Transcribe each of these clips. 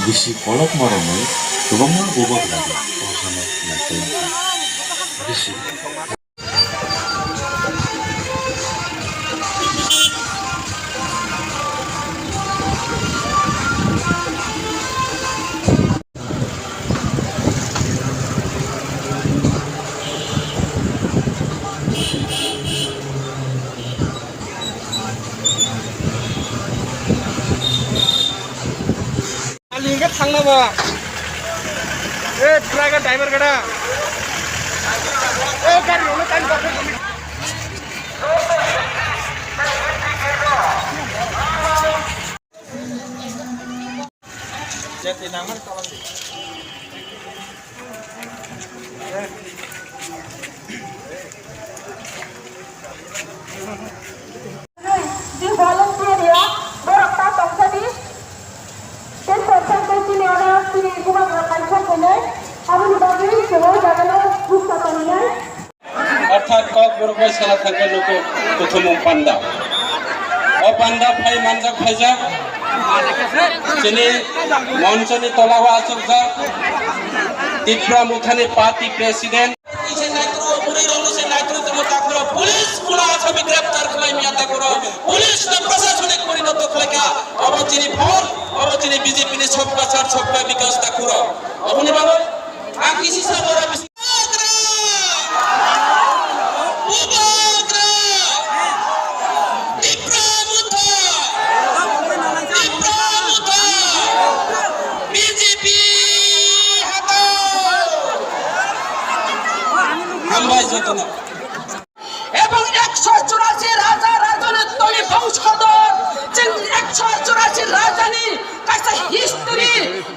Bisi kolak maromai, tubang mah bobot lagi. Oh sama nakel. Bisi. लिंगे थांना बा ए ट्राइगर driver गड़ा ए गाड़ी होने टाइम बापे जति नामन चलन di volunteer ya berapa tadi dan sampai sini orang sini cuma berapa saja আমি বাবুই সেবা জানানো খুব সাতানিয়া অর্থাৎ কক বরবাই সালা থাকে লোক প্রথম পান্ডা ও পান্ডা ফাই মানজা ফাইজা চিনি মঞ্চনি তলাওয়া আসক যা ত্রিপুরা মুখানি পার্টি প্রেসিডেন্ট পুলিশ গুলা আছে গ্রেফতার খাই মিয়াতে করো পুলিশ না প্রশাসনিক পরিণত খাইকা অবচিনি ফল অবচিনি বিজেপি নে সবকা ছাড় সবকা বিকাশ তা করো আপনি বাবা आ किसी से बोला बीजेपी हम भाई जो ना এবং 184 রাজা রাজনের তলে বংশধর যে 184 রাজধানী কাছে হিস্ট্রি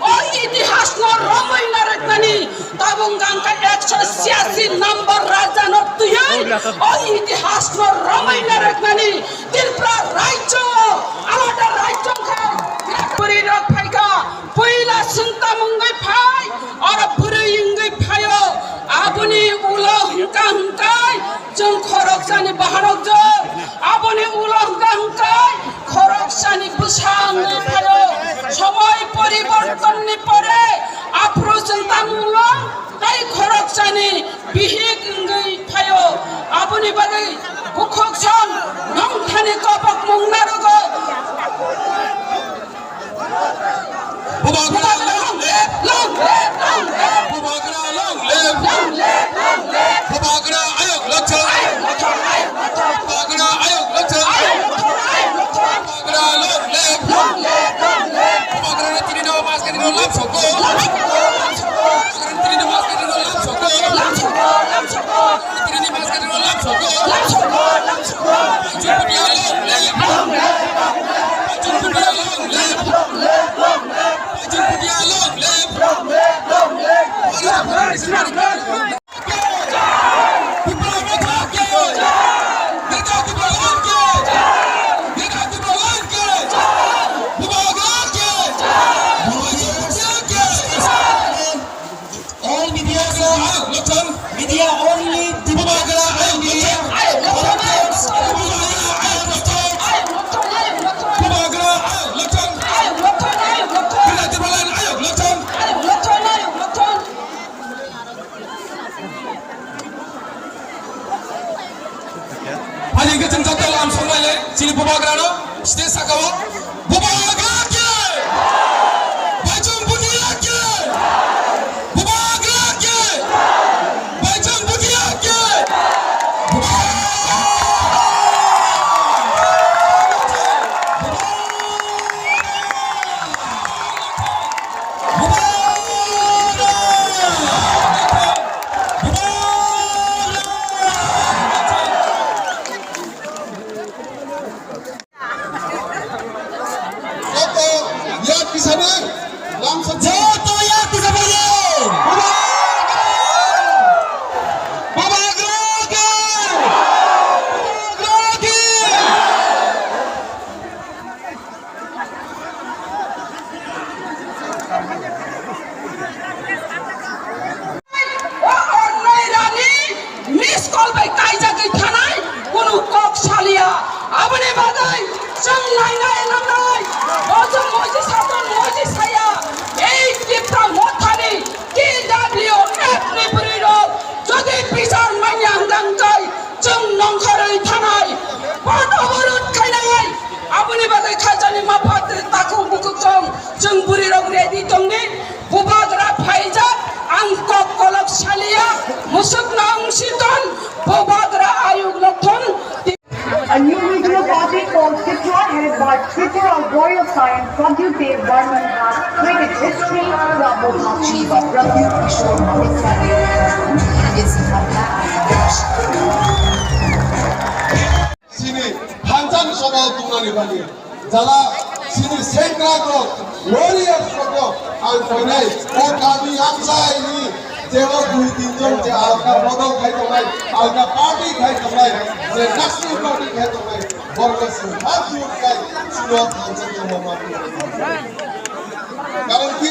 ও ইতিহাস ন রমইনা রাজধানী তবং গাঙ্কা 186 নম্বর রাজধানী তুই ও ইতিহাস ন রমইনা রাজধানী ত্রিপুরা রাজ্য আলাদা রাজ্য খায় পুরি রক ফাইকা পয়লা সুনতা মঙ্গই ফাই আর পুরি ইঙ্গই ফায়ো আবনি উলো কাঙ্কাই जों खरकसानि बाहारक जों आबनि उलह गांकाय खरकसानि बुसांनि फायो समय परिवर्तननि परे आफ्रो जों तामुलो ताई खरकसानि बिहिक इंगै फायो आबनि बागै बुखकसन नंथानि कबक मंगनारुगो बुबाग्रा long live बुबाग्रा long live बुबाग्रा आयोग लक्षण बुबाग्रा आयोग लक्षण बुबाग्रा long live बुबाग्रा ने तीन नौ मास के दिनों लाभ सको बुबाग्रा ने तीन मास के दिनों लाभ सको तीन मास के दिनों लाभ सको Zubia long live Zubia long live Zubia long live media only Bubagra Bangsiton, Bobagra Ayuglaton, A new regional party called Chitra, headed by Chitra, a warrior science, Pradyut Burman, has created history throughout both Machiva, Pradyut Kishore, sini hancan soal tunani bagi jala sini sengrago warriors ko al konai o kami amsa ini jewa dui tinjon je alka bodol khai tomai alka party khai tomai je national party khai tomai borgas hatur kai sino hancan to mama karon ki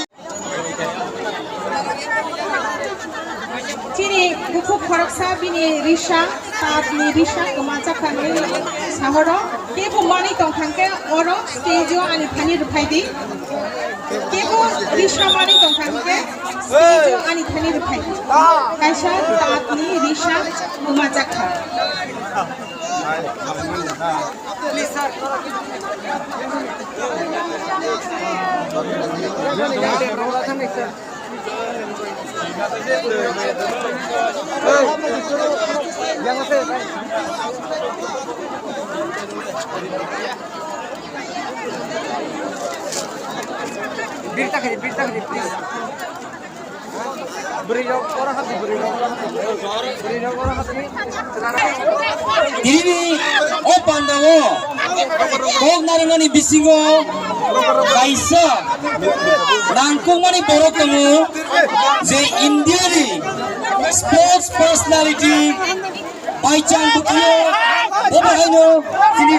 Chini buku koroksa bini risha, tat ni risha kemaca kami sahoro. Kepo mani tongkangke oro stage ani thani rupai di. Kepo risha mani tongkangke stage ani thani rupai di. Kaisa tat ni risha kemaca kami. Ini oh pandango, kok naringani bisingo, kaisa, nangkung mani borok kamu, je India ni sports personality, Baichang Bukio, Bobaino, sini